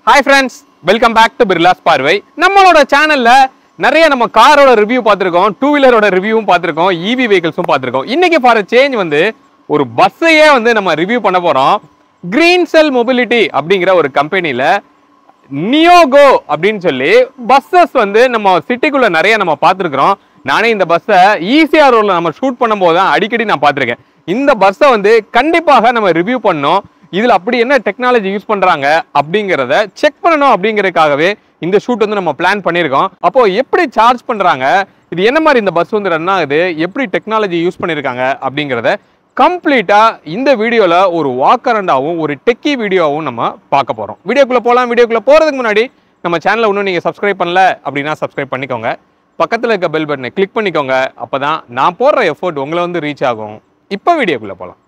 Hi friends, welcome back to Birla's பார்வை. நம்மளோட சேனல்ல நிறைய நம்ம காரோட ரிவ்யூ பார்த்திருக்கோம், டூ வீலரோட ரிவ்யூவும் பார்த்திருக்கோம், EV vehiclesஸும் பார்த்திருக்கோம். இன்னைக்கு ஃபார் சேஞ்ச் வந்து ஒரு பஸ்ஸையே வந்து நம்ம ரிவ்யூ பண்ண போறோம். கிரீன் செல் மொபிலிட்டி அப்படிங்கிற ஒரு கம்பெனில நியோகோ அப்படின்னு சொல்லி பஸ்ஸஸ் வந்து நம்ம சிட்டிக்குள்ள நிறைய நம்ம பார்த்திருக்கிறோம். நானே இந்த பஸ்ஸை ஈசிஆர் ரோட்ல நம்ம ஷூட் பண்ணும்போது தான் அடிக்கடி நான் பார்த்திருக்கேன். இந்த பஸ்ஸை வந்து கண்டிப்பாக நம்ம ரிவ்யூ பண்ணோம். இதுல அப்படி என்ன டெக்னாலஜி யூஸ் பண்றாங்க அப்படிங்கறத செக் பண்ணணும் அப்படிங்கறதுக்காகவே இந்த ஷூட் வந்து நம்ம பிளான் பண்ணியிருக்கோம். அப்போ எப்படி சார்ஜ் பண்றாங்க, இது என்ன மாதிரி இந்த பஸ் வந்து ரன் ஆகுது, எப்படி டெக்னாலஜி யூஸ் பண்ணிருக்காங்க அப்படிங்கறத கம்ப்ளீட்டா இந்த வீடியோல ஒரு வாக் அரவுண்டாவும் ஒரு டெக்கி வீடியோவும் நம்ம பார்க்க போறோம். வீடியோக்குள்ள போலாம். வீடியோக்குள்ள போறதுக்கு முன்னாடி நம்ம சேனலை இன்னும் நீங்க சப்ஸ்கிரைப் பண்ணல அப்படின்னா சப்ஸ்கிரைப் பண்ணிக்கோங்க. பக்கத்துல இருக்க பெல் பட்டனை கிளிக் பண்ணிக்கோங்க. அப்பதான் நான் போடுற எஃபோர்ட் உங்களை வந்து ரீச் ஆகும். இப்போ வீடியோக்குள்ள போலாம்.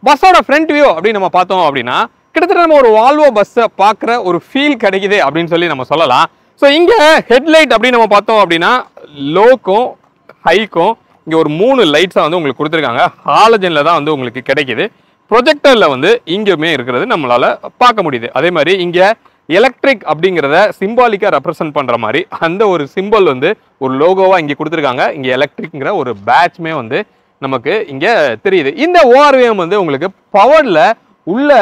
பஸ்ஸோட ஃப்ரண்ட் வியூ அப்படின்னு நம்ம பார்த்தோம் அப்படின்னா கிட்டத்தட்ட நம்ம ஒரு வால்வோ பஸ்ஸை பார்க்குற ஒரு ஃபீல் கிடைக்குது அப்படின்னு சொல்லி நம்ம சொல்லலாம். ஸோ இங்கே ஹெட்லைட் அப்படின்னு நம்ம பார்த்தோம் அப்படின்னா லோக்கும் ஹைக்கும் இங்கே ஒரு 3 லைட்ஸாக வந்து உங்களுக்கு கொடுத்துருக்காங்க. ஹாலஜனில் தான் வந்து உங்களுக்கு கிடைக்குது. ப்ரொஜெக்டரில் வந்து இங்கேயுமே இருக்கிறது நம்மளால் பார்க்க முடியுது. அதே மாதிரி இங்கே எலக்ட்ரிக் அப்படிங்கிறத சிம்பாலிக்காக ரெப்ரசன்ட் பண்ணுற மாதிரி அந்த ஒரு சிம்பிள் வந்து ஒரு லோகோவாக இங்கே கொடுத்துருக்காங்க. இங்கே எலக்ட்ரிக்ங்கிற ஒரு பேட்ச்மே வந்து நமக்கு இங்க தெரியுது. இந்த ஓஆர்விஎம் வந்து உங்களுக்கு பவர்ல உள்ள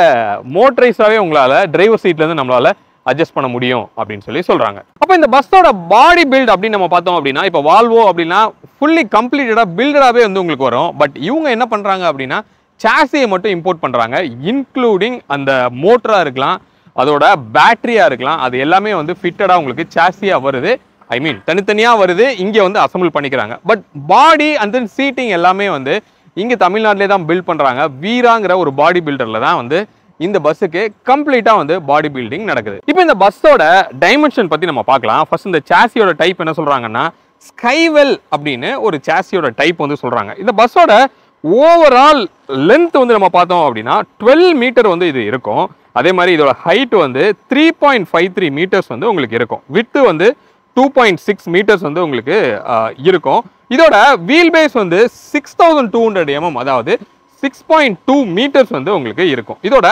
மோட்டரைஸாவே உங்களால டிரைவர் சீட்ல இருந்து நம்மளால அட்ஜஸ்ட் பண்ண முடியும் அப்படின்னு சொல்லி சொல்றாங்க. அப்ப இந்த பஸ்ஸோட பாடி பில்ட் அப்படின்னு நம்ம பார்த்தோம் அப்படின்னா இப்ப வால்வோ அப்படின்னா ஃபுல்லி கம்ப்ளீட்டடா பில்டடாவே வந்து உங்களுக்கு வரும். பட் இவங்க என்ன பண்றாங்க அப்படின்னா சாசியை மட்டும் இம்போர்ட் பண்றாங்க. இன்க்ளூடிங் அந்த மோட்டரா இருக்கலாம், அதோட பேட்டரியா இருக்கலாம், அது எல்லாமே வந்து ஃபிட்டடா உங்களுக்கு சாசியா வருது. ஐ மீன் தனித்தனியா வருது, இங்க வந்து அசம்பிள் பண்ணிக்கிறாங்க. But body and then seating எல்லாமே வந்து இங்க தமிழ்நாட்டிலே தான் பில்ட் பண்றாங்க. வீராங்கிற ஒரு பாடி பில்டர்ல தான் வந்து இந்த பஸ்ஸுக்கு கம்ப்ளீட்டா வந்து பாடி பில்டிங் நடக்குது. இப்போ இந்த பஸ்ஸோட டைமென்ஷன் பத்தி நம்ம பார்க்கலாம். ஃபர்ஸ்ட் இந்த சாசியோட டைப் என்ன சொல்றாங்கன்னா ஸ்கைவெல் அப்படின்னு ஒரு சாசியோட டைப் வந்து சொல்றாங்க. இந்த பஸ்ஸோட ஓவரால் லென்த் வந்து நம்ம பார்த்தோம் அப்படின்னா 12 மீட்டர் வந்து இது இருக்கும். அதே மாதிரி இதோட ஹைட் வந்து 3.53 மீட்டர்ஸ் வந்து உங்களுக்கு இருக்கும். வித்து வந்து 2.6 மீட்டர்ஸ் வந்து உங்களுக்கு இருக்கும். இதோட வீல் பேஸ் வந்து 6200 mm, அதாவது 6.2 மீட்டர்ஸ் வந்து உங்களுக்கு இருக்கும். இதோட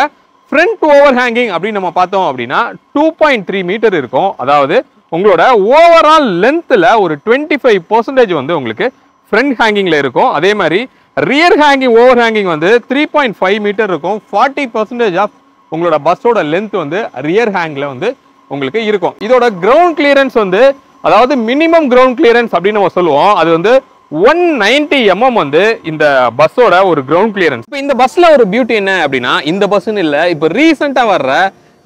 ஃப்ரண்ட் ஓவர் ஹேங்கிங் அப்படின்னு நம்ம பார்த்தோம் அப்படின்னா 2.3 மீட்டர் இருக்கும். அதாவது உங்களோட ஓவரால் லென்த்தில் ஒரு 25% வந்து உங்களுக்கு ஃப்ரண்ட் ஹேங்கிங்ல இருக்கும். அதே மாதிரி ரியர் ஹேங்கிங் ஓவர் ஹேங்கிங் வந்து 3.5 மீட்டர் இருக்கும். 40% ஆஃப் உங்களோட பஸ்ஸோட லென்த் வந்து ரியர் ஹேங்க்ல வந்து உங்களுக்கு இருக்கும். இதோட கிரவுண்ட் கிளியரன்ஸ் வந்து அதாவது மினிமம் கிரவுண்ட் கிளியரன்ஸ் அப்படின்னு நம்ம சொல்லுவோம். அது வந்து 190 mm வந்து இந்த பஸ்ஸோட ஒரு கிரவுண்ட் கிளியரன்ஸ். இப்போ இந்த பஸ்ல ஒரு பியூட்டி என்ன அப்படின்னா இந்த பஸ்ன்னு இல்லை, இப்போ ரீசெண்டா வர்ற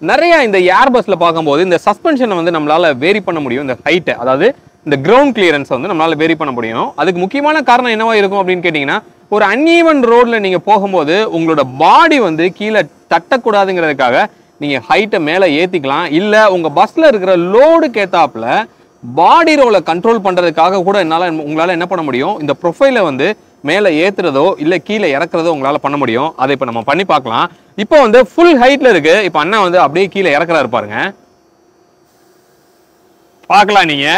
நிறைய இந்த ஏர் பஸ்ல பார்க்கும்போது இந்த சஸ்பென்ஷனை வந்து நம்மளால வேரி பண்ண முடியும். இந்த ஹைட்டை, அதாவது இந்த கிரவுண்ட் கிளியரன்ஸ் வந்து நம்மளால வேரி பண்ண முடியும். அதுக்கு முக்கியமான காரணம் என்னவா இருக்கும் அப்படின்னு கேட்டீங்கன்னா ஒரு அன்ஈவன் ரோட்ல நீங்க போகும்போது உங்களோட பாடி வந்து கீழே தட்டக்கூடாதுங்கிறதுக்காக நீங்க ஹைட்டை மேலே ஏத்திக்கலாம். இல்ல உங்க பஸ்ல இருக்கிற லோடுக்கு ஏத்தாப்புல பாடி ரோலை கண்ட்ரோல் பண்றதுக்காக கூட உங்களால என்ன பண்ண முடியும், இந்த ப்ரொஃபைலை வந்து மேலே ஏத்துறதோ இல்ல கீழே இறக்குறதோ உங்களால பண்ண முடியும். அதை இப்ப நம்ம பண்ணி பார்க்கலாம். இப்போ வந்து ஃபுல் ஹைட்ல இருக்கு. இப்ப அண்ணா வந்து அப்படியே கீழே இறக்குறாரு பாருங்க, பார்க்கலாம். நீங்க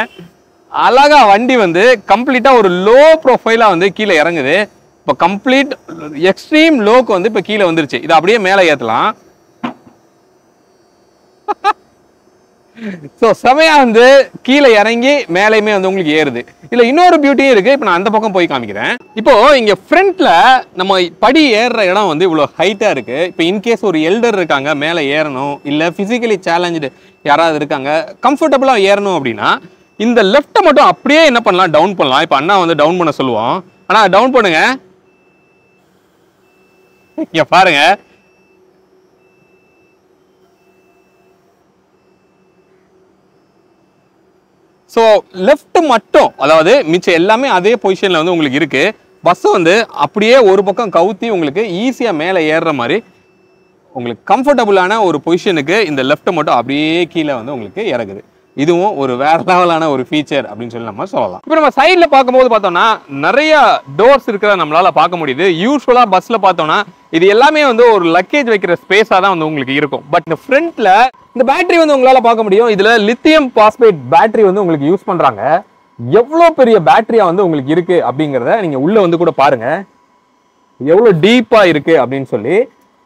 அழகா வண்டி வந்து கம்ப்ளீட்டா ஒரு லோ ப்ரொஃபைலா வந்து கீழே இறங்குது. இப்ப கம்ப்ளீட் எக்ஸ்ட்ரீம் லோக்கு வந்து இப்ப கீழே வந்துருச்சு. இதை அப்படியே மேலே ஏத்தலாம். ஸோ செமையா வந்து கீழே இறங்கி மேலேயுமே வந்து உங்களுக்கு ஏறுது. இல்லை இன்னொரு பியூட்டியும் இருக்கு. இப்போ நான் அந்த பக்கம் போய் காமிக்கிறேன். இப்போ இங்க ஃப்ரண்ட்ல நம்ம படி ஏறுற இடம் வந்து இவ்வளோ ஹைட்டா இருக்கு. இப்போ இன்கேஸ் ஒரு எல்டர் இருக்காங்க மேலே ஏறணும், இல்லை பிசிக்கலி சேலஞ்சு யாராவது இருக்காங்க கம்ஃபர்டபுளா ஏறணும் அப்படின்னா இந்த லெஃப்ட்டை மட்டும் அப்படியே என்ன பண்ணலாம், டவுன் பண்ணலாம். இப்போ அண்ணா வந்து டவுன் பண்ண சொல்லுவோம். அண்ணா டவுன் பண்ணுங்க. இங்க பாருங்க, ஸோ லெஃப்ட் மட்டும், அதாவது மிச்சம் எல்லாமே அதே பொசிஷன்ல வந்து உங்களுக்கு இருக்கு. பஸ் வந்து அப்படியே ஒரு பக்கம் கவுத்தி உங்களுக்கு ஈஸியா மேலே ஏறுற மாதிரி உங்களுக்கு கம்ஃபர்டபுளான ஒரு பொசிஷனுக்கு இந்த லெஃப்ட் மட்டும் அப்படியே கீழே வந்து உங்களுக்கு இறங்குது. இதுவும் ஒரு வேற லெவலான ஒரு ஃபீச்சர் அப்படின்னு சொல்லி நம்ம சொல்லலாம். இப்போ நம்ம சைட்ல பார்க்கும்போது பார்த்தோம்னா நிறைய டோர்ஸ் இருக்கிறத நம்மளால பார்க்க முடியுது. யூஸ்வலா பஸ்ல பார்த்தோம்னா இது எல்லாமே வந்து ஒரு லக்கேஜ் வைக்கிற ஸ்பேஸா தான் வந்து உங்களுக்கு இருக்கும். பட் இந்த ஃப்ரண்ட்ல இந்த பேட்டரி வந்து உங்களால பார்க்க முடியும். இதுல லித்தியம் பாஸ்பேட் பேட்டரி வந்து உங்களுக்கு யூஸ் பண்றாங்க. எவ்வளவு பெரிய பேட்டரியா வந்து உங்களுக்கு இருக்கு அப்படிங்கறத நீங்க உள்ள வந்து கூட பாருங்க, எவ்வளவு டீப்பா இருக்கு அப்படின்னு சொல்லி.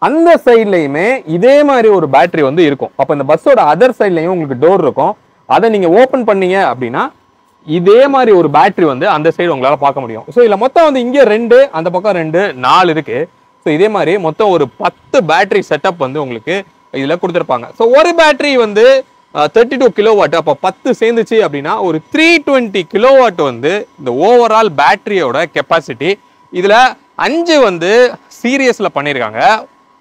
அந்த சைட்லயுமே இதே மாதிரி ஒரு பேட்டரி வந்து இருக்கும். அப்ப இந்த பஸ்ஸோட அதர் சைட்லயும் உங்களுக்கு டோர் இருக்கும். அதை நீங்க ஓபன் பண்ணீங்க அப்படின்னா இதே மாதிரி ஒரு பேட்டரி வந்து அந்த சைடு உங்களால பார்க்க முடியும். ஸோ இதுல மொத்தம் வந்து இங்க 2, அந்த பக்கம் 2, 4 இருக்கு. ஸோ இதே மாதிரி மொத்தம் ஒரு 10 பேட்டரி செட்டப் வந்து உங்களுக்கு இதுல கொடுத்துருப்பாங்க. ஸோ ஒரு பேட்டரி வந்து 32 கிலோவாட், அப்போ 10 சேர்ந்துச்சு அப்படின்னா ஒரு 320 கிலோவாட் வந்து இந்த ஓவரால் பேட்டரியோட கெப்பாசிட்டி. இதுல 5 வந்து சீரியஸ்ல பண்ணியிருக்காங்க.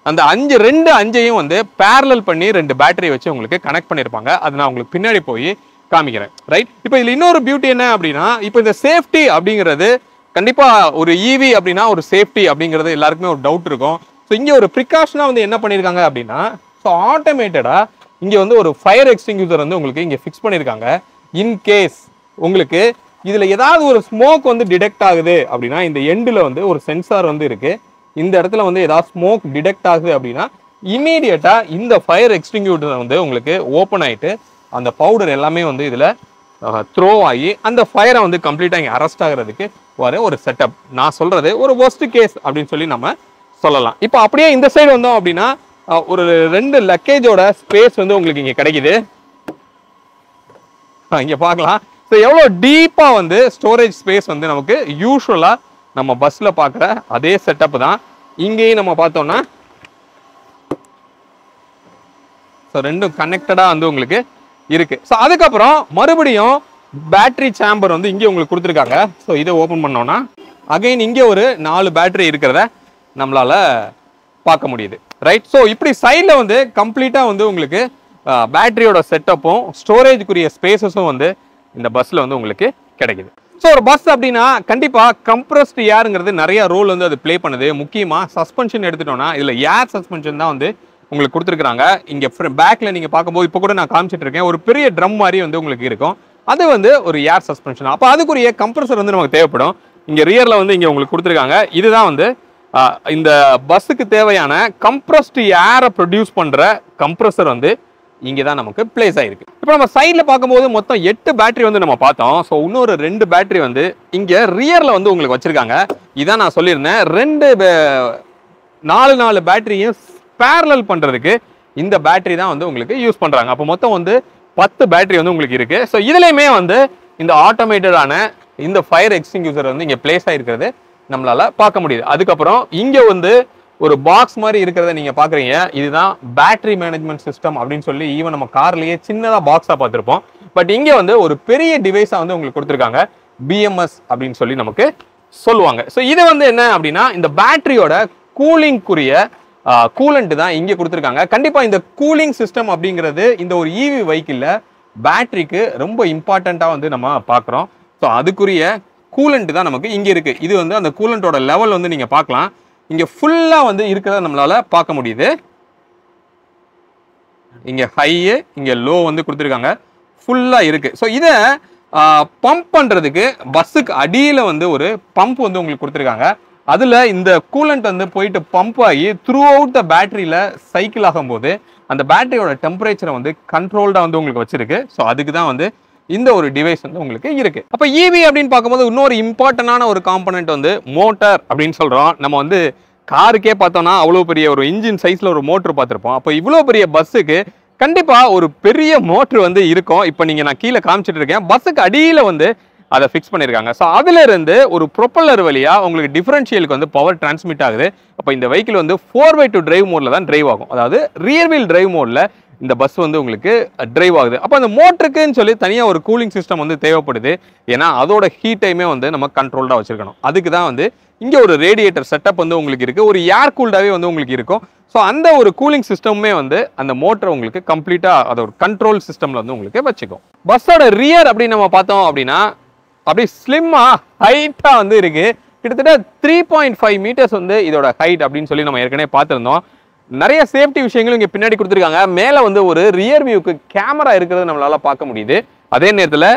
அந்த 5 வந்து பேரலல் பண்ணி 2 பேட்டரி வச்சு உங்களுக்கு கனெக்ட் பண்ணியிருப்பாங்க. அது நான் உங்களுக்கு பின்னாடி போய் காமிக்கிறேன். ரைட், இப்போ இதுல இன்னொரு பியூட்டி என்ன அப்படின்னா, இப்போ இந்த சேஃப்டி அப்படிங்கிறது கண்டிப்பா ஒரு ஈவி அப்படின்னா ஒரு சேஃப்டி அப்படிங்கிறது எல்லாருக்குமே ஒரு டவுட் இருக்கும். ஸோ இங்க ஒரு ப்ரிகாஷனா வந்து என்ன பண்ணியிருக்காங்க அப்படின்னா, ஸோ ஆட்டோமேட்டடா இங்க வந்து ஒரு ஃபயர் எக்ஸ்டிங்யூசர் வந்து உங்களுக்கு இங்க ஃபிக்ஸ் பண்ணியிருக்காங்க. இன்கேஸ் உங்களுக்கு இதுல ஏதாவது ஒரு ஸ்மோக் வந்து டிடெக்ட் ஆகுது அப்படின்னா இந்த எண்டில் வந்து ஒரு சென்சார் வந்து இருக்கு. இந்த இடத்துல வந்து ஏதாவது ஸ்மோக் டிடெக்ட் ஆகுது அப்படின்னா இமீடியட்டா இந்த ஃபயர் எக்ஸ்டிங்யூட்டர் வந்து உங்களுக்கு ஓப்பன் ஆயிட்டு அந்த பவுடர் எல்லாமே வந்து இதுல த்ரோ ஆகி அந்த ஃபயரை வந்து கம்ப்ளீட்டா இங்க அரெஸ்ட் ஆகிறதுக்கு வர ஒரு செட்டப். நான் சொல்றது ஒரு worst கேஸ் அப்படின்னு சொல்லி நம்ம சொல்லலாம். இப்போ அப்படியே இந்த சைடு வந்தோம் அப்படின்னா ஒரு 2 லக்கேஜோட ஸ்பேஸ் வந்து உங்களுக்கு இங்க கிடைக்குது. இங்க பார்க்கலாம். ஸோ எவ்வளோ டீப்பா வந்து ஸ்டோரேஜ் ஸ்பேஸ் வந்து நமக்கு யூஸ்வலா நம்ம பஸ்ல பார்க்குற அதே செட்டப் தான் இங்கேயும் நம்ம பார்த்தோம்னா. ஸோ ரெண்டும் கனெக்டடா வந்து உங்களுக்கு இருக்கு. ஸோ அதுக்கப்புறம் மறுபடியும் பேட்டரி சேம்பர் வந்து இங்கே உங்களுக்கு கொடுத்துருக்காங்க. ஸோ இதை ஓப்பன் பண்ணோம்னா அகைன் இங்கே ஒரு 4 பேட்டரி இருக்கிறத நம்மளால பார்க்க முடியுது. ரைட், ஸோ இப்படி சைடில் வந்து கம்ப்ளீட்டா வந்து உங்களுக்கு பேட்டரியோட செட்டப்பும் ஸ்டோரேஜ்க்குரிய ஸ்பேசஸும் வந்து இந்த பஸ்ல வந்து உங்களுக்கு கிடைக்குது. ஸோ ஒரு பஸ் அப்படின்னா கண்டிப்பா கம்ப்ரஸ்ட் ஏருங்கிறது நிறைய ரோல் வந்து அது ப்ளே பண்ணுது. முக்கியமா சஸ்பென்ஷன் எடுத்துட்டோம்னா இதுல ஏர் சஸ்பென்ஷன் தான் வந்து உங்களுக்கு கொடுத்துருக்காங்க. இங்க பேக்ல நீங்க பார்க்கும்போது இப்போ கூட நான் காமிச்சிட்டு இருக்கேன், ஒரு பெரிய ட்ரம் மாதிரி வந்து உங்களுக்கு இருக்கும். அது வந்து ஒரு ஏர் சஸ்பென்ஷன். அப்போ அதுக்குரிய கம்ப்ரஸர் வந்து நமக்கு தேவைப்படும். இங்க ரியர்ல வந்து இங்க உங்களுக்கு கொடுத்துருக்காங்க. இதுதான் வந்து இந்த பஸ்ஸுக்கு தேவையான கம்ப்ரஸ்ட் ஏரை ப்ரொடியூஸ் பண்ற கம்ப்ரஸர் வந்து இங்கே தான் நமக்கு பிளேஸ் ஆயிருக்கு. இப்போ நம்ம சைட்ல பார்க்கும்போது மொத்தம் 8 பேட்டரி வந்து நம்ம பார்த்தோம். ஸோ இன்னொரு 2 பேட்டரி வந்து இங்க ரியர்ல வந்து உங்களுக்கு வச்சிருக்காங்க. இதான் நான் சொல்லியிருந்தேன், 4 பேட்டரியும் பேரலல் பண்றதுக்கு இந்த பேட்டரி தான் வந்து உங்களுக்கு யூஸ் பண்றாங்க. அப்போ மொத்தம் வந்து 10 பேட்டரி வந்து உங்களுக்கு இருக்கு. ஸோ இதுலயுமே வந்து இந்த ஆட்டோமேட்டடான இந்த ஃபயர் எக்ஸ்டிங்யூசர் வந்து இங்க பிளேஸ் ஆயிருக்கிறது நம்மளால பார்க்க முடியுது. அதுக்கப்புறம் இங்க வந்து ஒரு பாக்ஸ் மாதிரி இருக்கிறத நீங்க பாக்குறீங்க. இதுதான் பேட்டரி மேனேஜ்மெண்ட் சிஸ்டம் அப்படின்னு சொல்லி ஈவன் நம்ம கார்லயே சின்னதா பாக்ஸா பார்த்திருப்போம். பட் இங்க வந்து ஒரு பெரிய டிவைஸா வந்து உங்களுக்கு கொடுத்துருக்காங்க. BMS அப்படின்னு சொல்லி நமக்கு சொல்லுவாங்க. ஸோ இது வந்து என்ன அப்படின்னா இந்த பேட்டரியோட கூலிங்குரிய கூலண்ட் தான் இங்க கொடுத்துருக்காங்க. கண்டிப்பா இந்த கூலிங் சிஸ்டம் அப்படிங்கிறது இந்த ஒரு EV வெஹிக்கிள்ல பேட்டரிக்கு ரொம்ப இம்பார்ட்டண்டா வந்து நம்ம பார்க்குறோம். ஸோ அதுக்குரிய கூலண்ட் தான் நமக்கு இங்க இருக்கு. இது வந்து அந்த கூலண்டோட லெவல் வந்து நீங்க பார்க்கலாம். இங்க ஃபுல்லா வந்து இருக்கிறத நம்மளால பார்க்க முடியுது. இங்க ஹை, இங்க லோ வந்து கொடுத்துருக்காங்க, ஃபுல்லா இருக்கு. ஸோ இதை பம்ப் பண்றதுக்கு பஸ்ஸுக்கு அடியில வந்து ஒரு பம்ப் வந்து உங்களுக்கு கொடுத்துருக்காங்க. அதுல இந்த கூலண்ட் வந்து போயிட்டு பம்ப் ஆகி த்ரூ அவுட் த பேட்டரியில சைக்கிள் ஆகும்போது அந்த பேட்டரியோட டெம்பரேச்சரை வந்து கண்ட்ரோல்டா வந்து உங்களுக்கு வச்சிருக்கு. ஸோ அதுக்கு தான் வந்து இந்த ஒரு டிவைஸ் வந்து உங்களுக்கு இருக்கு. அப்ப EV அப்படின்னு பார்க்கும்போது இன்னொரு இம்பார்ட்டன்டான ஒரு காம்பனன்ட் வந்து மோட்டார் அப்படின்னு சொல்றோம். நம்ம வந்து காருக்கே பார்த்தோம்னா அவ்வளவு பெரிய ஒரு இன்ஜின் சைஸ்ல ஒரு மோட்டர் பார்த்திருப்போம். அப்போ இவ்வளவு பெரிய பஸ்ஸுக்கு கண்டிப்பா ஒரு பெரிய மோட்டர் வந்து இருக்கும். இப்போ நீங்க நான் கீழே காமிச்சிட்டு இருக்கேன், பஸ்ஸுக்கு அடியில வந்து அதை ஃபிக்ஸ் பண்ணியிருக்காங்க. ஸோ அதுல இருந்து ஒரு ப்ரொப்பல்லர் வழியா உங்களுக்கு டிஃபரன்ஷியலுக்கு வந்து பவர் டிரான்ஸ்மிட் ஆகுது. அப்போ இந்த வெஹிக்கிள் வந்து 4x2 டிரைவ் மோட்ல தான் டிரைவ் ஆகும். அதாவது ரியர் வீல் டிரைவ் மோட்ல இந்த பஸ் வந்து உங்களுக்கு டிரைவ் ஆகுது. அப்போ அந்த மோட்டருக்குன்னு சொல்லி தனியாக ஒரு கூலிங் சிஸ்டம் வந்து தேவைப்படுது. ஏன்னா அதோட ஹீட்டையுமே வந்து நம்ம கண்ட்ரோல்டாக வச்சிருக்கணும். அதுக்கு தான் வந்து இங்கே ஒரு ரேடியேட்டர் செட்டப் வந்து உங்களுக்கு இருக்கு. ஒரு ஏர் கூல்டாகவே வந்து உங்களுக்கு இருக்கும். ஸோ அந்த ஒரு கூலிங் சிஸ்டமுமே வந்து அந்த மோட்டரை உங்களுக்கு கம்ப்ளீட்டாக அதை ஒரு கண்ட்ரோல் சிஸ்டம்ல வந்து உங்களுக்கு வச்சுக்கும். பஸ்ஸோட ரியர் அப்படின்னு நம்ம பார்த்தோம் அப்படின்னா அப்படியே ஸ்லிம்மா ஹைட்டா வந்து இருக்கு. கிட்டத்தட்ட 3.5 மீட்டர்ஸ் வந்து இதோட ஹைட் அப்படின்னு சொல்லி நம்ம ஏற்கனவே பார்த்துருந்தோம். நிறைய சேஃப்டி விஷயங்களும் இங்க பின்னாடி கொடுத்துருக்காங்க. மேல வந்து ஒரு ரியர் வியூக்கு கேமரா இருக்கிறது நம்மளால பார்க்க முடியுது. அதே நேரத்தில்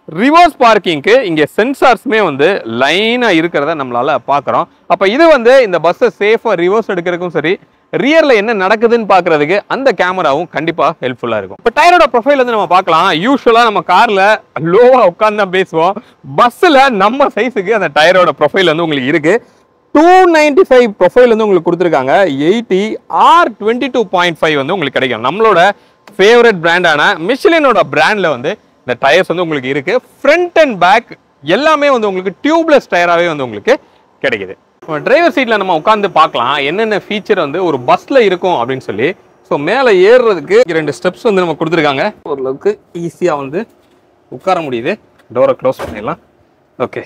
ரிவர்ஸ் பார்க்கிங்க்கு இங்க சென்சார்ஸ்மே வந்து லைனா இருக்கிறத நம்மளால பார்க்குறோம். அப்ப இது வந்து இந்த பஸ்ஸை சேஃபா ரிவர்ஸ் எடுக்கிறதுக்கும் சரி, ரியர்ல என்ன நடக்குதுன்னு பார்க்கறதுக்கு அந்த கேமராவும் கண்டிப்பா ஹெல்ப்ஃபுல்லா இருக்கும். இப்போ டயரோட ப்ரொஃபைல் வந்து நம்ம பார்க்கலாம். யூஸ்வலா நம்ம கார்ல லோவா உட்கார்ந்து தான் பேசுவோம். பஸ்ஸில் நம்ம சைஸுக்கு அந்த டயரோட ப்ரொஃபைல் வந்து உங்களுக்கு இருக்கு. 295 ப்ரொஃபைல் வந்து உங்களுக்கு கொடுத்துருக்காங்க. 80 R22.5 வந்து உங்களுக்கு கிடைக்கும். நம்மளோட ஃபேவரட் பிராண்டான மிஷிலினோட பிராண்ட்ல வந்து இந்த டயர்ஸ் வந்து உங்களுக்கு இருக்கு. ஃப்ரண்ட் அண்ட் பேக் எல்லாமே வந்து உங்களுக்கு டியூப்லெஸ் டயராகவே வந்து உங்களுக்கு கிடைக்குது. டிரைவர் சீட்ல நம்ம உட்காந்து பார்க்கலாம் என்னென்ன ஃபீச்சர் வந்து ஒரு பஸ்ல இருக்கும் அப்படின்னு சொல்லி. ஸோ மேலே ஏறுறதுக்கு 2 ஸ்டெப்ஸ் வந்து நம்ம கொடுத்துருக்காங்க. ஓரளவுக்கு ஈஸியாக வந்து உட்கார முடியுது. டோரை க்ளோஸ் பண்ணிடலாம். ஓகே,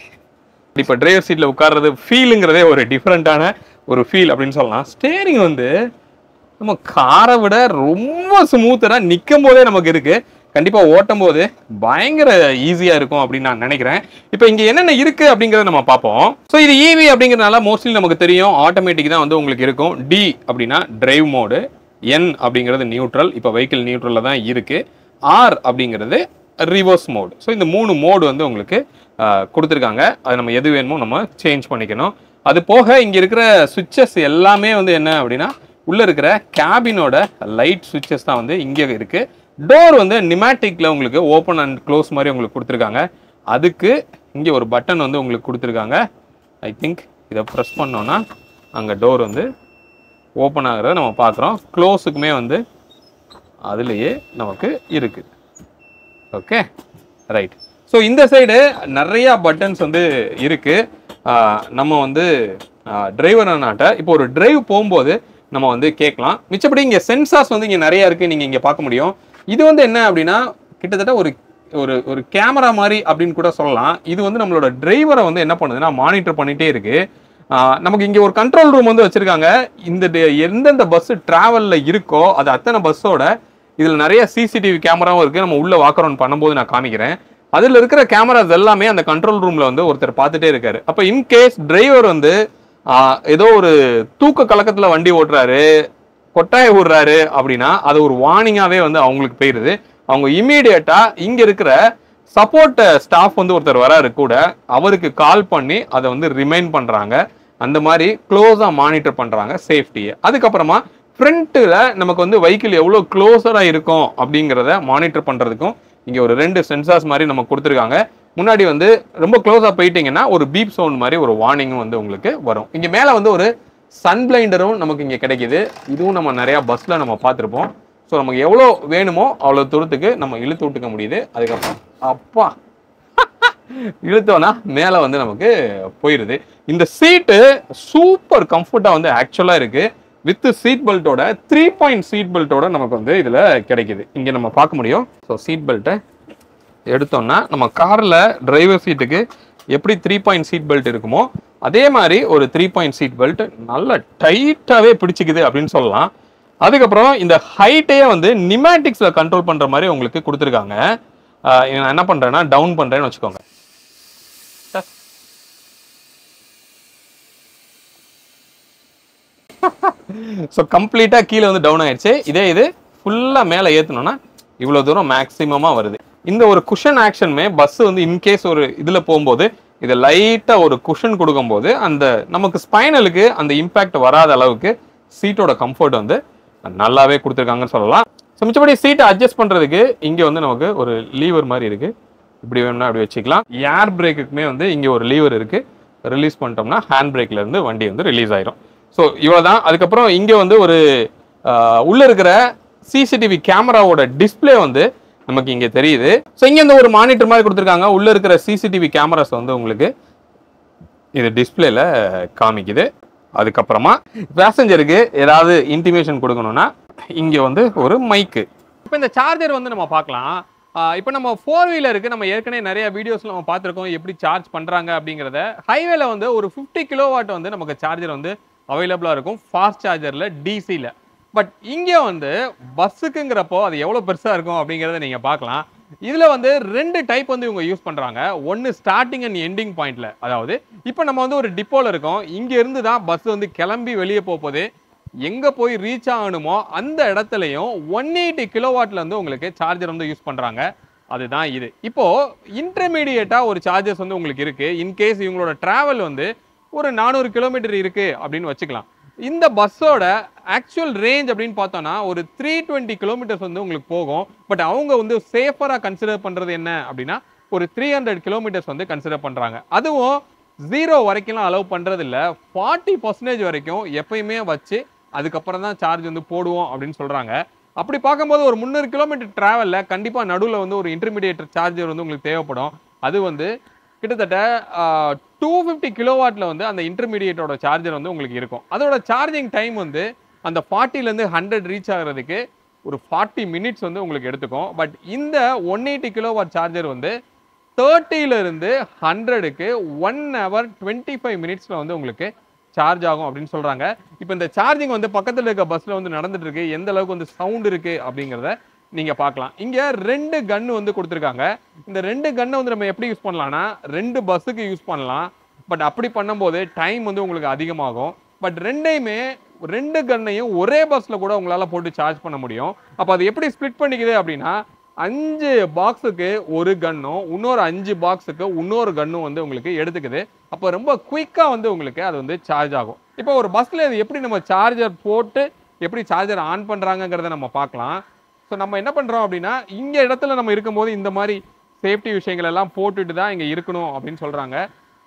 இப்போ டிரைவர் சீட்ல உட்கார்றது ஃபீலுங்கிறதே ஒரு டிஃப்ரெண்டான ஒரு ஃபீல் அப்படின்னு சொல்லலாம். ஸ்டேரிங் வந்து நம்ம காரை விட ரொம்ப ஸ்மூத்தரா நிற்கும் போதே நமக்கு இருக்கு. கண்டிப்பா ஓட்டும் போது பயங்கர ஈஸியா இருக்கும் அப்படின்னு நான் நினைக்கிறேன். இப்போ இங்க என்னென்ன இருக்கு அப்படிங்கறத நம்ம பார்ப்போம். ஸோ இது ஈவி அப்படிங்கறதுனால மோஸ்ட்லி நமக்கு தெரியும் ஆட்டோமேட்டிக் தான் வந்து உங்களுக்கு இருக்கும். டி அப்படின்னா டிரைவ் மோடு, என் அப்படிங்கிறது நியூட்ரல், இப்போ வெஹிக்கிள் நியூட்ரல்ல தான் இருக்கு. ஆர் அப்படிங்கிறது ரிவர்ஸ் மோடு. ஸோ இந்த 3 மோடு வந்து உங்களுக்கு கொடுத்துருக்காங்க. அது நம்ம எது வேணுமோ நம்ம சேஞ்ச் பண்ணிக்கணும். அது போக இங்க இருக்கிற சுவிட்சஸ் எல்லாமே வந்து என்ன அப்படின்னா உள்ள இருக்கிற கேபினோட லைட் சுவிட்சஸ் தான் வந்து இங்கே இருக்கு. டோர் வந்து நிமேட்டிக்ல உங்களுக்கு ஓப்பன் அண்ட் க்ளோஸ் மாதிரி உங்களுக்கு கொடுத்துருக்காங்க. அதுக்கு இங்கே ஒரு பட்டன் வந்து உங்களுக்கு கொடுத்துருக்காங்க. ஐ திங்க் இதை ப்ரெஸ் பண்ணோன்னா அங்கே டோர் வந்து ஓப்பன் ஆகிறத நம்ம பார்க்குறோம். க்ளோஸுக்குமே வந்து அதுலேயே நமக்கு இருக்கு. Okay, right. ஸோ இந்த சைடு நிறையா பட்டன்ஸ் வந்து இருக்கு. நம்ம வந்து டிரைவர் நாட்ட இப்போ ஒரு டிரைவ் போகும்போது நம்ம வந்து கேட்கலாம். மிச்சப்படி இங்கே சென்சார்ஸ் வந்து இங்கே நிறைய இருக்கு, நீங்கள் இங்கே பார்க்க முடியும். இது வந்து என்ன அப்படின்னா கிட்டத்தட்ட ஒரு ஒரு ஒரு கேமரா மாதிரி அப்படின்னு கூட சொல்லலாம். இது வந்து நம்மளோட டிரைவரை வந்து என்ன பண்ணுதுன்னா மானிட்டர் பண்ணிட்டே இருக்கு. நமக்கு இங்கே ஒரு கண்ட்ரோல் ரூம் வந்து வச்சிருக்காங்க. இந்த எந்தெந்த பஸ் டிராவல்ல இருக்கோ அது அத்தனை பஸ்ஸோட இதில் நிறைய சிசிடிவி கேமராவும் இருக்கு. நம்ம உள்ள வாக் அரவுண்ட் பண்ணும்போது நான் காமிக்கிறேன். அதில் இருக்கிற கேமராஸ் எல்லாமே அந்த கண்ட்ரோல் ரூம்ல வந்து ஒருத்தர் பார்த்துட்டே இருக்காரு. அப்போ இன்கேஸ் டிரைவர் வந்து ஏதோ ஒரு தூக்க கலக்கத்தில் வண்டி ஓட்டுறாரு, கொட்டாயை விடுறாரு அப்படின்னா அது ஒரு வார்னிங்காவே வந்து அவங்களுக்கு போயிருது. அவங்க இம்மீடியட்டா இங்க இருக்கிற சப்போர்ட் ஸ்டாஃப் வந்து ஒருத்தர் வராரு கூட, அவருக்கு கால் பண்ணி அதை வந்து ரிமைண்ட் பண்றாங்க. அந்த மாதிரி க்ளோஸா மானிட்டர் பண்றாங்க சேஃப்டியை. அதுக்கப்புறமா ஃப்ரண்ட்ல நமக்கு வந்து வெஹிக்கிள் எவ்வளோ க்ளோஸரா இருக்கும் அப்படிங்கிறத மானிட்டர் பண்றதுக்கும் இங்க ஒரு 2 சென்சார்ஸ் மாதிரி நம்ம கொடுத்துருக்காங்க. முன்னாடி வந்து ரொம்ப க்ளோஸா போயிட்டீங்கன்னா ஒரு பீப் சவுண்ட் மாதிரி ஒரு வார்னிங்கும் வந்து உங்களுக்கு வரும். இங்க மேல வந்து ஒரு சன் பிளைண்டரும் நமக்கு இங்க கிடைக்குது. இதுவும் நம்ம நிறைய பஸ்ல நம்ம பார்த்துருப்போம். ஸோ நமக்கு எவ்வளோ வேணுமோ அவ்வளோ தூரத்துக்கு நம்ம இழுத்து விட்டுக்க முடியுது. அதுக்கப்புறம் அப்பா இழுத்தோன்னா மேலே வந்து நமக்கு போயிடுது. இந்த சீட்டு சூப்பர் கம்ஃபர்ட்டா வந்து ஆக்சுவலா இருக்கு. வித் சீட் பெல்ட்டோட 3 பாயிண்ட் சீட் பெல்ட்டோட நமக்கு வந்து இதுல கிடைக்குது. இங்க நம்ம பார்க்க முடியும். ஸோ சீட் பெல்ட்டை எடுத்தோம்னா நம்ம கார்ல டிரைவர் சீட்டுக்கு எப்படி 3 பாயிண்ட் சீட் பெல்ட் இருக்குமோ அதே மாதிரி ஒரு 3 பாயிண்ட் சீட் பெல்ட் நல்ல டைட்டாவே பிடிச்சிக்குது அப்படின்னு சொல்லலாம். அதுக்கப்புறம் இந்த ஹைட்டையே வந்து நிமேட்டிக்ஸ்ல கண்ட்ரோல் பண்ற மாதிரி உங்களுக்கு கொடுத்துருக்காங்க. நான் என்ன பண்றேன்னா டவுன் பண்றேன்னு வச்சுக்கோங்க. ஸோ கம்ப்ளீட்டா கீழே வந்து டவுன் ஆயிடுச்சு. இது ஃபுல்லா மேலே ஏற்றணும்னா இவ்வளோ தூரம் மேக்ஸிமமா வருது. இந்த ஒரு குஷன் ஆக்ஷனுமே பஸ் வந்து இன்கேஸ் ஒரு இதில் போகும்போது இதை லைட்டாக ஒரு குஷன் கொடுக்கும்போது அந்த நமக்கு ஸ்பைனலுக்கு அந்த இம்பேக்ட் வராத அளவுக்கு சீட்டோட கம்ஃபர்ட் வந்து நல்லாவே கொடுத்துருக்காங்கன்னு சொல்லலாம். ஸோ மிச்சபடி சீட்டை அட்ஜஸ்ட் பண்ணுறதுக்கு இங்கே வந்து நமக்கு ஒரு லீவர் மாதிரி இருக்குது. இப்படி வேணும்னா அப்படி வச்சுக்கலாம். ஏர் பிரேக்குக்குமே வந்து இங்கே ஒரு லீவர் இருக்குது. ரிலீஸ் பண்ணிட்டோம்னா ஹேண்ட் பிரேக்ல இருந்து வண்டி வந்து ரிலீஸ் ஆயிரும். ஸோ இவ்வளோதான். அதுக்கப்புறம் இங்கே வந்து ஒரு உள்ள இருக்கிற சிசிடிவி கேமராவோட டிஸ்பிளே வந்து நமக்கு இங்கே தெரியுது. ஸோ இங்கே இந்த ஒரு மானிட்டர் மாதிரி கொடுத்துருக்காங்க. உள்ள இருக்கிற சிசிடிவி கேமராஸ் வந்து உங்களுக்கு இது டிஸ்பிளேல காமிக்குது. அதுக்கப்புறமா பேசஞ்சருக்கு ஏதாவது இன்டிமேஷன் கொடுக்கணும்னா இங்கே வந்து ஒரு மைக்கு. இப்போ இந்த சார்ஜர் வந்து நம்ம பார்க்கலாம். இப்போ நம்ம 4 வீலருக்கு நம்ம ஏற்கனவே நிறைய வீடியோஸ்ல நம்ம பார்த்துருக்கோம் எப்படி சார்ஜ் பண்ணுறாங்க அப்படிங்கிறத. ஹைவேல வந்து ஒரு 50 கிலோவாட் வந்து நமக்கு சார்ஜர் வந்து அவைலபிளாக இருக்கும் ஃபாஸ்ட் சார்ஜரில் டிசியில். பட் இங்கே வந்து பஸ்ஸுக்குங்கிறப்போ அது எவ்வளோ பெருசாக இருக்கும் அப்படிங்கிறத நீங்கள் பார்க்கலாம். இதில் வந்து 2 டைப் வந்து இவங்க யூஸ் பண்ணுறாங்க. ஒன்று ஸ்டார்டிங் அண்ட் எண்டிங் பாயிண்டில், அதாவது இப்போ நம்ம வந்து ஒரு டிப்போவில் இருக்கோம். இங்கேருந்து தான் பஸ் வந்து கிளம்பி வெளியே போகுது. எங்கே போய் ரீச் ஆகணுமோ அந்த இடத்துலையும் 180 கிலோவாட்ல வந்து உங்களுக்கு சார்ஜர் வந்து யூஸ் பண்ணுறாங்க. அதுதான் இது. இப்போது இன்டர்மீடியேட்டாக ஒரு சார்ஜர்ஸ் வந்து உங்களுக்கு இருக்குது. இன்கேஸ் இவங்களோட ட்ராவல் வந்து ஒரு 400 கிலோமீட்டர் இருக்குது அப்படின்னு வச்சுக்கலாம். இந்த பஸ்ஸோட ஆக்சுவல் ரேஞ்ச் அப்படின்னு பார்த்தோன்னா ஒரு 320 கிலோமீட்டர்ஸ் வந்து உங்களுக்கு போகும். பட் அவங்க வந்து சேஃபராக கன்சிடர் பண்ணுறது என்ன அப்படின்னா ஒரு 300 கிலோமீட்டர்ஸ் வந்து கன்சிடர் பண்ணுறாங்க. அதுவும் 0 வரைக்கும்லாம் அலோவ் பண்ணுறது இல்லை. 40% வரைக்கும் எப்பயுமே வச்சு அதுக்கப்புறம் தான் சார்ஜ் வந்து போடுவோம் அப்படின்னு சொல்கிறாங்க. அப்படி பார்க்கும்போது ஒரு 300 கிலோமீட்டர் ட்ராவலில் கண்டிப்பாக நடுவில் வந்து ஒரு இன்டர்மீடியேட் சார்ஜர் வந்து உங்களுக்கு தேவைப்படும். அது வந்து கிட்டத்தட்ட 250 கிலோவாட்ல வந்து அந்த இன்டர்மீடியேட்டோட சார்ஜர் வந்து உங்களுக்கு இருக்கும். அதோட சார்ஜிங் டைம் வந்து அந்த 40லேருந்து 100 ரீச் ஆகிறதுக்கு ஒரு 40 மினிட்ஸ் வந்து உங்களுக்கு எடுத்துக்கும். பட் இந்த 180 கிலோவாட் சார்ஜர் வந்து 30லேருந்து 100க்கு 1 hour 25 மினிட்ஸில் வந்து உங்களுக்கு சார்ஜ் ஆகும் அப்படின்னு சொல்கிறாங்க. இப்போ இந்த சார்ஜிங் வந்து பக்கத்தில் இருக்க பஸ்ஸில் வந்து நடந்துட்டு இருக்கு. எந்த அளவுக்கு வந்து சவுண்ட் இருக்குது அப்படிங்கிறத நீங்கள் பார்க்கலாம். இங்கே 2 கன்று வந்து கொடுத்துருக்காங்க. இந்த 2 கன்னை வந்து நம்ம எப்படி யூஸ் பண்ணலாம்னா 2 பஸ்ஸுக்கு யூஸ் பண்ணலாம். பட் அப்படி பண்ணும்போது டைம் வந்து உங்களுக்கு அதிகமாகும். பட் 2 கன்னையும் ஒரே பஸ்ஸில் கூட உங்களால் போட்டு சார்ஜ் பண்ண முடியும். அப்போ அது எப்படி ஸ்ப்ளிட் பண்ணிக்குது அப்படின்னா 5 பாக்ஸுக்கு ஒரு கன்னும் இன்னொரு 5 பாக்ஸுக்கு இன்னொரு கன்னும் வந்து உங்களுக்கு எடுத்துக்குது. அப்போ ரொம்ப குயிக்காக வந்து உங்களுக்கு அது வந்து சார்ஜ் ஆகும். இப்போ ஒரு பஸ்ஸில் இது எப்படி நம்ம சார்ஜர் போட்டு எப்படி சார்ஜர் ஆன் பண்ணுறாங்கங்கிறத நம்ம பார்க்கலாம். ஸோ நம்ம என்ன பண்ணுறோம் அப்படின்னா இங்கே இடத்துல நம்ம இருக்கும்போது இந்த மாதிரி சேஃப்டி விஷயங்கள் எல்லாம் போட்டுட்டு தான் இங்கே இருக்கணும் அப்படின்னு சொல்கிறாங்க.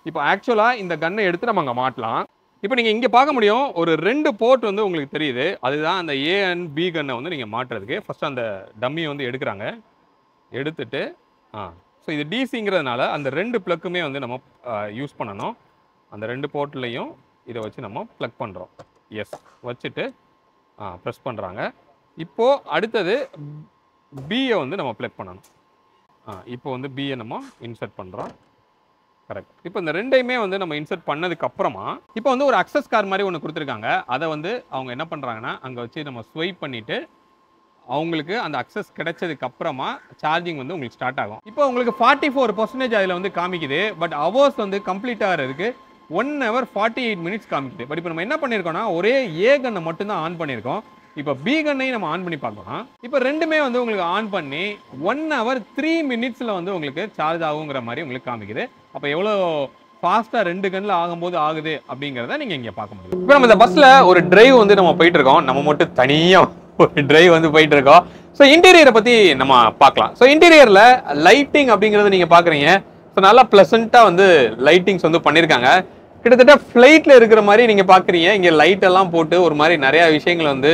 இப்போ ஆக்சுவலாக இந்த கன்னை எடுத்து நம்ம அங்கே மாட்டலாம். இப்போ நீங்கள் இங்கே பார்க்க முடியும் ஒரு 2 போர்ட் வந்து உங்களுக்கு தெரியுது. அதுதான் அந்த A and B கன்னை வந்து நீங்கள் மாட்டுறதுக்கு. ஃபஸ்ட்டு அந்த டம்மியை வந்து எடுக்கிறாங்க. எடுத்துட்டு ஸோ இது டிசிங்கிறதுனால அந்த 2 ப்ளக்குமே வந்து நம்ம யூஸ் பண்ணணும். அந்த 2 போர்ட்லேயும் இதை வச்சு நம்ம ப்ளக் பண்ணுறோம். எஸ் வச்சுட்டு ப்ரெஸ் பண்ணுறாங்க. இப்போது அடுத்தது பியை வந்து நம்ம ப்ளக் பண்ணணும். இப்போ வந்து பியை நம்ம இன்சர்ட் பண்ணுறோம். கரெக்ட். இப்போ இந்த 2யுமே வந்து நம்ம இன்சர்ட் பண்ணதுக்கு அப்புறமா இப்போ வந்து ஒரு அக்சஸ் கார் மாதிரி ஒன்று கொடுத்துருக்காங்க. அதை வந்து அவங்க என்ன பண்ணுறாங்கன்னா அங்கே வச்சு நம்ம ஸ்வைப் பண்ணிவிட்டு அவங்களுக்கு அந்த அக்சஸ் கிடைச்சதுக்கு அப்புறமா சார்ஜிங் வந்து உங்களுக்கு ஸ்டார்ட் ஆகும். இப்போ உங்களுக்கு 44% அதில் வந்து காமிக்குது. பட் ஹவர்ஸ் வந்து கம்ப்ளீட் ஆகிறதுக்கு 1 hour 48 minutes காமிக்குது. பட் இப்போ நம்ம என்ன பண்ணியிருக்கோம்னா ஒரே A கன்னை மட்டும்தான் ஆன் பண்ணியிருக்கோம். இப்போ B கன்னையும் நம்ம ஆன் பண்ணி பார்க்கலாம். இப்போ 2மே வந்து உங்களுக்கு ஆன் பண்ணி 1 hour 3 minutesல வந்து உங்களுக்கு சார்ஜ் ஆகுங்கிற மாதிரி உங்களுக்கு காமிக்குது. அப்போ எவ்வளோ ஃபாஸ்ட்டாக 2 கன்னில் ஆகும்போது ஆகுது அப்படிங்கிறத நீங்கள் இங்கே பார்க்க முடியும். இப்போ நம்ம இந்த பஸ்ஸில் ஒரு டிரைவ் வந்து நம்ம போயிட்டு இருக்கோம். நம்ம மட்டும் தனியாக ஒரு டிரைவ் வந்து போயிட்டு இருக்கோம். ஸோ இன்டீரியரை பற்றி நம்ம பார்க்கலாம். ஸோ இன்டீரியரில் லைட்டிங் அப்படிங்கிறது நீங்கள் பார்க்குறீங்க. ஸோ நல்லா ப்ளசண்ட்டாக வந்து லைட்டிங்ஸ் வந்து பண்ணியிருக்காங்க. கிட்டத்தட்ட ஃப்ளைட்டில் இருக்கிற மாதிரி நீங்கள் பார்க்குறீங்க. இங்கே லைட் எல்லாம் போட்டு ஒரு மாதிரி நிறையா விஷயங்கள் வந்து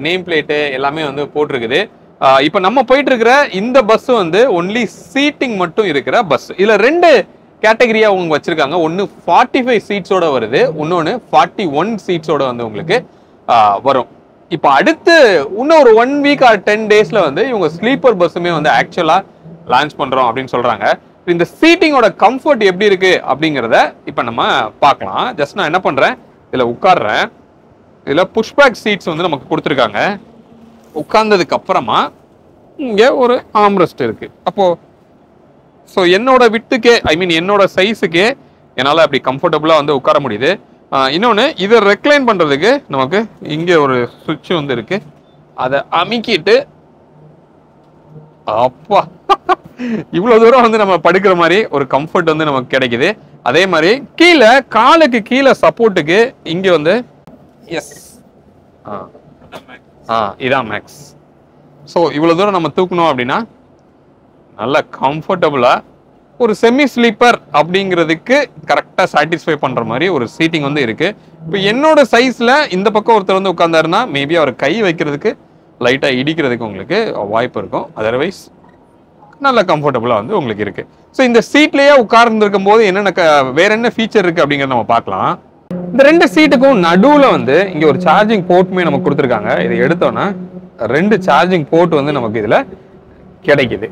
நேம் பிளேட்டு எல்லாமே வந்து போட்டிருக்குது. இப்போ நம்ம போயிட்டு இருக்கிற இந்த பஸ் வந்து ஒன்லி சீட்டிங் மட்டும் இருக்கிற பஸ். இதில் 2 கேட்டகரியாக அவங்க வச்சுருக்காங்க. ஒன்று 45 சீட்ஸோட வருது, இன்னொன்று 41 சீட்ஸோட வந்து உங்களுக்கு வரும். இப்போ அடுத்து இன்னும் ஒரு 1 week or 10 daysல வந்து இவங்க ஸ்லீப்பர் பஸ்ஸுமே வந்து ஆக்சுவலாக லான்ச் பண்ணுறோம் அப்படின்னு சொல்கிறாங்க. இந்த சீட்டிங்கோட கம்ஃபர்ட் எப்படி இருக்கு அப்படிங்கிறத இப்போ நம்ம பார்க்கலாம். ஜஸ்ட் நான் என்ன பண்ணுறேன், இதில் உட்கார்றேன். இதில் புஷ்பேக் சீட்ஸ் வந்து நமக்கு கொடுத்துருக்காங்க. உட்கார்ந்ததுக்கு அப்புறமா இங்கே ஒரு ஆம்ரெஸ்ட் இருக்கு. அப்போது ஸோ என்னோட விட்டுக்கே என்னோட சைஸுக்கே என்னால் அப்படி கம்ஃபர்டபுளாக வந்து உட்கார முடியுது. இன்னொன்று இதை ரெக்ளைன் பண்ணுறதுக்கு நமக்கு இங்கே ஒரு சுவிட்ச் வந்து இருக்கு. அதை அமுக்கிட்டு அப்பா இவ்வளோ தூரம் வந்து நம்ம படுக்கிற மாதிரி ஒரு கம்ஃபர்ட் வந்து நமக்கு கிடைக்குது. அதே மாதிரி கீழே காலுக்கு கீழே சப்போர்ட்டுக்கு இங்கே வந்து எஸ் இதான் மேக்ஸ். ஸோ இவ்வளோ தூரம் நம்ம தூக்கணும் அப்படின்னா நல்ல கம்ஃபர்டபுளாக ஒரு செமி ஸ்லீப்பர் அப்படிங்கிறதுக்கு கரெக்டாக சாட்டிஸ்ஃபை பண்ணுற மாதிரி ஒரு சீட்டிங் வந்து இருக்குது. இப்போ என்னோட சைஸில் இந்த பக்கம் ஒருத்தர் வந்து உட்காந்தாருன்னா மேபி அவர் கை வைக்கிறதுக்கு லைட்டாக இடிக்கிறதுக்கு உங்களுக்கு வாய்ப்பு இருக்கும். அதர்வைஸ் நல்ல கம்ஃபர்டபுளாக வந்து உங்களுக்கு இருக்குது. ஸோ இந்த சீட்லேயே உட்கார்ந்துருக்கும் போது என்னென்ன வேற என்ன ஃபீச்சர் இருக்குது அப்படிங்கிறத நம்ம பார்க்கலாம். இந்த 2 சீட்டுக்கும் நடுவில் வந்து இங்கே ஒரு சார்ஜிங் போர்ட்டுமே நமக்கு கொடுத்துருக்காங்க. இதை எடுத்தோன்னா 2 சார்ஜிங் போர்ட் வந்து நமக்கு இதில் கிடைக்குது.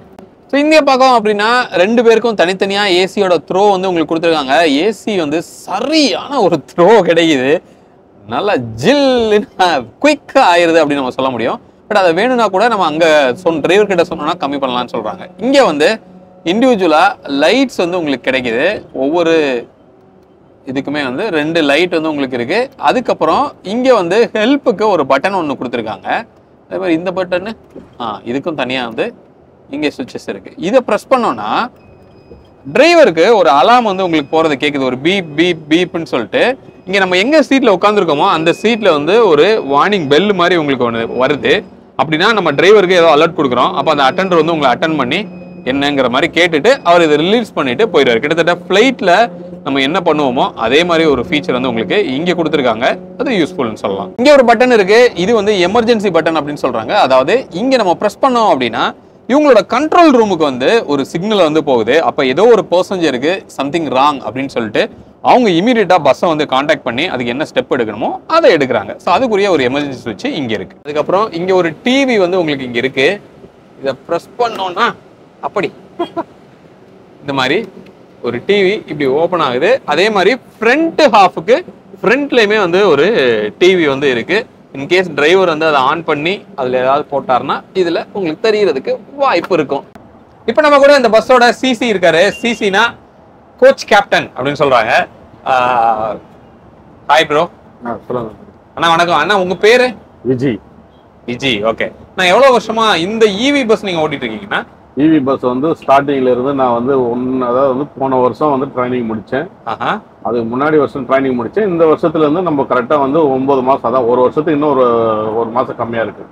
ஸோ இங்கே பார்க்கோம் அப்படின்னா 2 பேருக்கும் தனித்தனியாக ஏசியோட த்ரோ வந்து உங்களுக்கு கொடுத்துருக்காங்க. ஏசி வந்து சரியான ஒரு த்ரோ கிடைக்குது. நல்லா ஜில்லுன்னு குயிக்காக ஆயிடுது அப்படின்னு நம்ம சொல்ல முடியும். பட் அதை வேணும்னா கூட நம்ம அங்கே டிரைவர் கிட்ட சொன்னோம்னா கம்மி பண்ணலாம்னு சொல்கிறாங்க. இங்கே வந்து இண்டிவிஜுவலாக லைட்ஸ் வந்து உங்களுக்கு கிடைக்குது. ஒவ்வொரு இதுக்குமே வந்து 2 லைட் வந்து உங்களுக்கு இருக்கு. அதுக்கப்புறம் இங்க வந்து ஹெல்ப்புக்கு ஒரு பட்டன் ஒன்று கொடுத்துருக்காங்க. அதே மாதிரி இந்த பட்டனு இதுக்கும் தனியாக வந்து இங்கே சுவிட்சஸ் இருக்கு. இதை ப்ரெஸ் பண்ணோம்னா டிரைவருக்கு ஒரு அலாம் வந்து உங்களுக்கு போறது கேட்குது, ஒரு பீப் பீப் பீப்னு சொல்லிட்டு. இங்கே நம்ம எங்க சீட்ல உட்காந்துருக்கோமோ அந்த சீட்ல வந்து ஒரு வார்னிங் பெல் மாதிரி உங்களுக்கு ஒன்று வருது. அப்படின்னா நம்ம டிரைவருக்கு ஏதோ அலர்ட் கொடுக்குறோம். அப்போ அந்த அட்டெண்டர் வந்து உங்களை அட்டன் பண்ணி என்னங்கிற மாதிரி கேட்டுட்டு அவர் இதை ரிலீஸ் பண்ணிட்டு போயிடுவார். கிட்டத்தட்ட ஃபிளைட்ல நம்ம என்ன பண்ணுவோமோ அதே மாதிரி ஒரு ஃபீச்சர் வந்து உங்களுக்கு இங்க கொடுத்துருக்காங்க. அது யூஸ்ஃபுல்னு சொல்லலாம். இங்க ஒரு பட்டன் இருக்கு. இது வந்து எமர்ஜென்சி பட்டன் அப்படின்னு சொல்றாங்க. அதாவது இங்க நம்ம பிரஸ் பண்ணோம் அப்படின்னா இவங்களோட கண்ட்ரோல் ரூமுக்கு வந்து ஒரு சிக்னல் வந்து போகுது. அப்ப ஏதோ ஒரு பேசஞ்சருக்கு சம்திங் ராங் அப்படின்னு சொல்லிட்டு அவங்க இமீடியட்டா பஸ்ஸை வந்து காண்டாக்ட் பண்ணி அதுக்கு என்ன ஸ்டெப் எடுக்கணுமோ அதை எடுக்கிறாங்க. ஸோ அதுக்குரிய ஒரு எமர்ஜென்சி சுவிட்ச் இங்க இருக்கு. அதுக்கப்புறம் இங்க ஒரு டிவி வந்து உங்களுக்கு இங்க இருக்கு. இதை பிரஸ் பண்ணோம்னா அப்படி இந்த மாதிரி ஒரு டிவி இப்படி ஓபன் ஆகுது. அதே மாதிரி ஃப்ரண்ட் ஹாஃபுக்கு ஃப்ரண்ட்லயுமே வந்து ஒரு டிவி வந்து இருக்கு. இன்கேஸ் டிரைவர் வந்து அதை ஆன் பண்ணி அதுல ஏதாவது போட்டாருன்னா இதுல உங்களுக்கு தெரியறதுக்கு வாய்ப்பு இருக்கும். இப்போ நம்ம கூட இந்த பஸ்ஸோட சிசி இருக்காரு. சிசினா கோச் கேப்டன் அப்படின்னு சொல்றாங்க. Hi bro. அண்ணா வணக்கம். அண்ணா உங்க பேரு? விஜய். விஜய். ஓகே. நான் எவ்வளவு வருஷமா இந்த இவி பஸ் நீங்க ஓட்டிட்டு இருக்கீங்கன்னா? இவி பஸ் வந்து ஸ்டார்டிங்ல இருந்து நான் வந்து அதாவது வந்து போன வருஷம் வந்து ட்ரைனிங் முடிச்சேன். அதுக்கு முன்னாடி வருஷம் ட்ரைனிங் முடிச்சேன். இந்த வருஷத்துல இருந்து நம்ம கரெக்டா வந்து 9 மாசம், அதான் ஒரு வருஷத்துக்கு இன்னும் ஒரு மாசம் கம்மியா இருக்கு.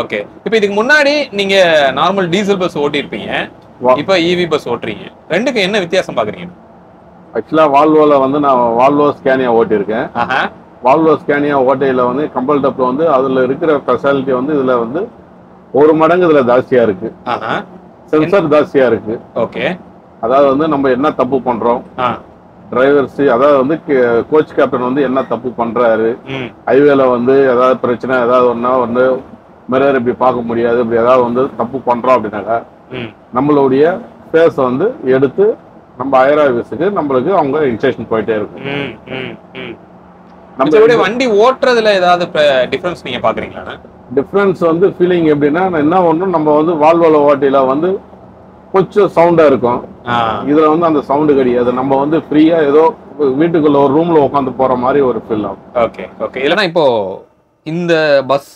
ஓகே. இப்போ இதுக்கு முன்னாடி நீங்க நார்மல் டீசல் பஸ் ஓட்டி இருப்பீங்க, இப்போ இவி பஸ் ஓட்டுறீங்க. ரெண்டுக்கும் என்ன வித்தியாசம் பாக்குறீங்க? ஆக்சுவலா வால்வோல வந்து நான் வால்வோ ஸ்கேனியா ஓட்டி இருக்கேன். வால்வோ ஸ்கேனியா ஓட்டையில வந்து கம்பல் டப்ல வந்து அதுல இருக்கிற ஸ்பெஷாலிட்டி வந்து இதுல வந்து 1 மடங்கு இதுல ஜாஸ்தியா இருக்கு. சென்சார் ஜாஸ்தியா இருக்கு. ஓகே. அதாவது வந்து நம்ம என்ன தப்பு பண்றோம், டிரைவர்ஸ் அதாவது வந்து கோச் கேப்டன் வந்து என்ன தப்பு பண்றாரு, ஹைவேல வந்து ஏதாவது பிரச்சனை ஏதாவது ஒன்னா வந்து மிரர் இப்படி பார்க்க முடியாது, இப்படி ஏதாவது வந்து தப்பு பண்றோம் அப்படின்னாக்கா நம்மளுடைய ஃபேஸ் வந்து எடுத்து நம்ம ஹையர் ஆஃபீஸுக்கு நம்மளுக்கு அவங்க இன்ஸ்ட்ரக்ஷன் போயிட்டே இருக்கும். நம்ம வண்டி ஓட்டுறதுல ஏதாவது டிஃபரன்ஸ் நீங்க பாக்குறீங்களா? டிஃபரன்ஸ் வந்து ஃபீலிங் எப்படின்னா என்ன ஒண்ணும் நம்ம வந்து வால்வோல ஓட்டில வந்து கொஞ்சம் சவுண்டா இருக்கும். இதுல வந்து அந்த சவுண்டு கிடையாது. நம்ம வந்து ஃப்ரீயா ஏதோ வீட்டுக்குள்ள ஒரு ரூம்ல உட்காந்து போற மாதிரி ஒரு ஃபீல் ஆகும். Okay okay. இல்லைன்னா இப்போ இந்த பஸ்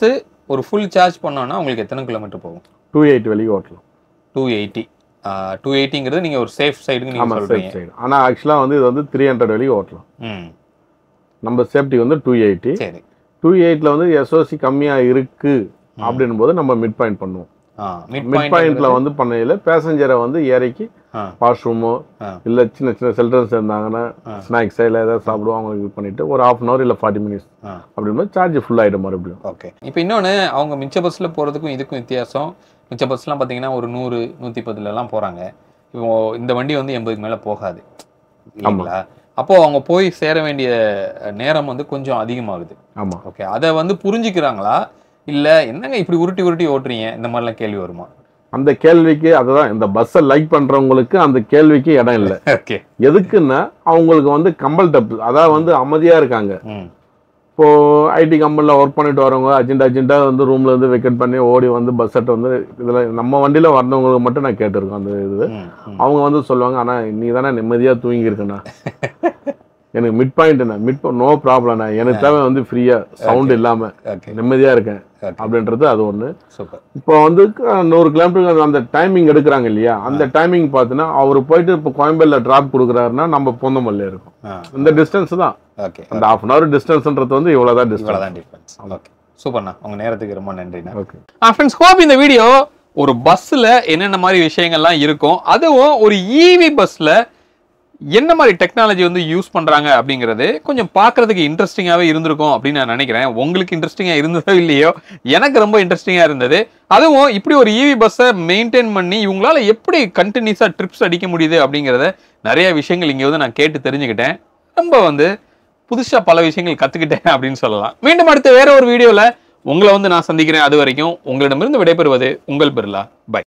ஒரு ஃபுல் சார்ஜ் பண்ணோம்னா உங்களுக்கு எத்தனை கிலோமீட்டர் போகும்? 280 வரைக்கும் ஓட்டலாம். 280. 280ங்கிறது நீங்க ஒரு சேஃப் சைடுக்கு நீங்க சொல்றீங்க. ஆனா ஆக்சுவலா வந்து இது வந்து 300 வரைக்கும் ஓட்டலாம். நம்ம சேஃப்டி வந்து 280. சரி. 280ல வந்து எஸ்ஓசி கம்மியா இருக்கு அப்படின்னும் போது நம்ம மிட் பாயிண்ட் பண்ணுவோம். மிட் பாயிண்ட்ல வந்து பண்ணையில பேசஞ்சரை வந்து இறக்கி வாஷ்ரூமோ இல்ல சின்ன சின்ன சில்ட்ரன்ஸ் இருந்தாங்கன்னா ஸ்நாக்ஸ் இல்ல ஏதாவது சாப்பிடுவோம் அவங்களுக்கு இது பண்ணிட்டு ஒரு 1/2 hour இல்ல 40 minutes அப்படின்னும் சார்ஜ் ஃபுல் ஆயிடும் மறுபடியும். ஓகே. இப்போ இன்னொன்னு அவங்க மிச்ச பஸ்ல போறதுக்கும் இதுக்கும் வித்தியாசம். மிச்ச பஸ்லாம் பாத்தீங்கன்னா ஒரு 100 110 எல்லாம் போறாங்க. இப்போ இந்த வண்டி வந்து 80க்கு மேல போகாது. ஆமாங்களா? அப்போ அவங்க போய் சேர வேண்டிய நேரம் வந்து கொஞ்சம் அதிகமாகுது. ஆமா. ஓகே. அதை வந்து புரிஞ்சுக்கிறாங்களா இல்ல என்னங்க இப்படி உருட்டி உருட்டி ஓட்டுறீங்க இந்த மாதிரிலாம் கேள்வி வருமா? அந்த கேள்விக்கு அதுதான் இந்த பஸ்ஸை லைக் பண்றவங்களுக்கு அந்த கேள்விக்கு இடம் இல்லை. ஓகே. எதுக்குன்னா அவங்களுக்கு வந்து கம்பல் டப்பு, அதாவது வந்து அமைதியா இருக்காங்க. இப்போ ஐடி கம்பெனியில் ஒர்க் பண்ணிட்டு வரவங்க அர்ஜென்ட்டா வந்து ரூம்ல இருந்து வெக்கெட் பண்ணி ஓடி வந்து பஸ் செட் வந்து இதுல நம்ம வண்டியில வந்தவங்களுக்கு மட்டும் நான் கேட்டிருக்கேன். அந்த இது அவங்க வந்து சொல்லுவாங்க, ஆனா நீ தானே நிம்மதியா தூங்கி இருக்கண்ணா, எனக்கு மிட் பாயிண்ட் நோ ப்ராப்ளம்ண்ணா, எனக்கு தேவை வந்து ஃப்ரீயா சவுண்ட் இல்லாம நிம்மதியா இருக்கேன் அப்படின்றது அது ஒண்ணு. இப்போ வந்து 100 கிலோமீட்டருக்கு அந்த டைமிங் எடுக்கிறாங்க இல்லையா, அந்த டைமிங் பார்த்தீங்கன்னா அவர் போயிட்டு இப்போ கோயம்பேடுல டிராப் கொடுக்குறாருன்னா நம்ம பொந்தமல்ல இருக்கும். இந்த டிஸ்டன்ஸ் தான். அந்த 1/2 hour டிஸ்டன்ஸ்ன்றது வந்து இவ்வளவுதான் டிஃபரன்ஸ். ஓகே. சூப்பர்ண்ணா. உங்க நேரத்துக்கு ரொம்ப நன்றிண்ணா. ஓகே. ஃப்ரெண்ட்ஸ், ஹோப் இந்த வீடியோ ஒரு பஸ்ல என்னென்ன மாதிரி விஷயங்கள்லாம் இருக்கும், அதுவும் ஒரு இவி பஸ்ல என்ன மாதிரி டெக்னாலஜி வந்து யூஸ் பண்றாங்க அப்படிங்கிறது கொஞ்சம் பார்க்கறதுக்கு இன்ட்ரெஸ்டிங்காகவே இருந்திருக்கும் அப்படின்னு நான் நினைக்கிறேன். உங்களுக்கு இன்ட்ரெஸ்டிங்காக இருந்ததோ இல்லையோ, எனக்கு ரொம்ப இன்ட்ரெஸ்டிங்காக இருந்தது. அதுவும் இப்படி ஒரு இவி பஸ்ஸை மெயின்டைன் பண்ணி இவங்களால எப்படி கண்டினியூஸாக ட்ரிப்ஸ் அடிக்க முடியுது அப்படிங்கிறத நிறைய விஷயங்கள் இங்கே வந்து நான் கேட்டு தெரிஞ்சுக்கிட்டேன். ரொம்ப வந்து புதுசாக பல விஷயங்கள் கற்றுக்கிட்டேன் அப்படின்னு சொல்லலாம். மீண்டும் அடுத்த வேற ஒரு வீடியோவில் உங்களை வந்து நான் சந்திக்கிறேன். அது வரைக்கும் உங்களிடமிருந்து விடைபெறுவது உங்கள் பிர்லா. பை.